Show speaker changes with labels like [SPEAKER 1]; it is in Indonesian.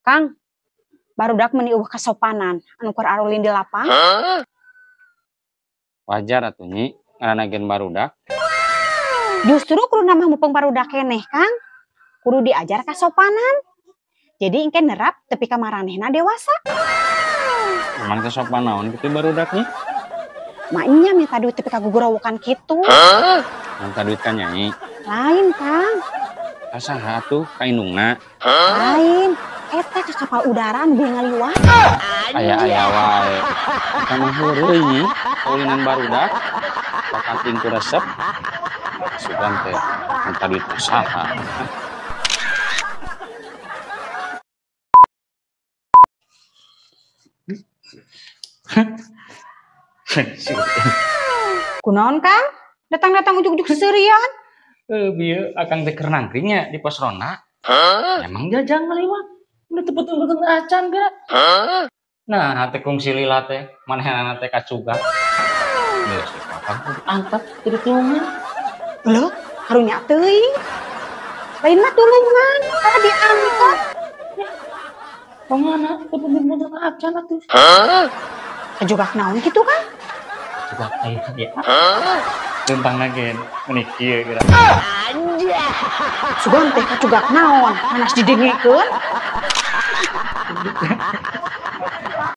[SPEAKER 1] Kang, barudak meuni eueuh kasopanan anu keur arulin di lapang.
[SPEAKER 2] Wajar atuh Nyi, ngaranegeun barudak.
[SPEAKER 1] Justru kudu nambah mupeng barudak keneh, Kang. Kudu diajar kasopanan. Jadi engke nerap tepi ka maranehna dewasa.
[SPEAKER 2] Cuman kesopan naon kitu barudak Nyi?
[SPEAKER 1] Mak nya minta duit tepi ka gugurawokan kitu.
[SPEAKER 2] Minta duit ka Nyai.
[SPEAKER 1] Lain, Kang.
[SPEAKER 2] Kasaha atuh ka indungna?
[SPEAKER 1] Lain. Eta ka kapal udara anu beuh ngaliwat.
[SPEAKER 2] Aya wae. Kita mah heureuy Nyi, kaulinan barudak. Pakating ku resep. Sugan teh minta duit kasaha.
[SPEAKER 1] Kunaon, Kang? Datang-datang ujuk-ujuk seurian.
[SPEAKER 2] Bieu akang teh keur nangkringnya di pos ronda. Emang jajang ngaliwat. Udah tepet-tepet acan geura. Nah, hate kungsi lila teh, manehna teh kacuga. Geus kakang kudu angkat jadi tulungan.
[SPEAKER 1] Leuh, karunya teuing. Lain mah tulungan, kada diangkat.
[SPEAKER 2] Pangana tepet-tepet acan atuh.
[SPEAKER 1] Kajugak naon kitu, Kang?
[SPEAKER 2] Kajugak aya dia. Tentang nagen, meuni kieu geura.
[SPEAKER 1] Sugan teh kajugak naon? Manas didengekeun.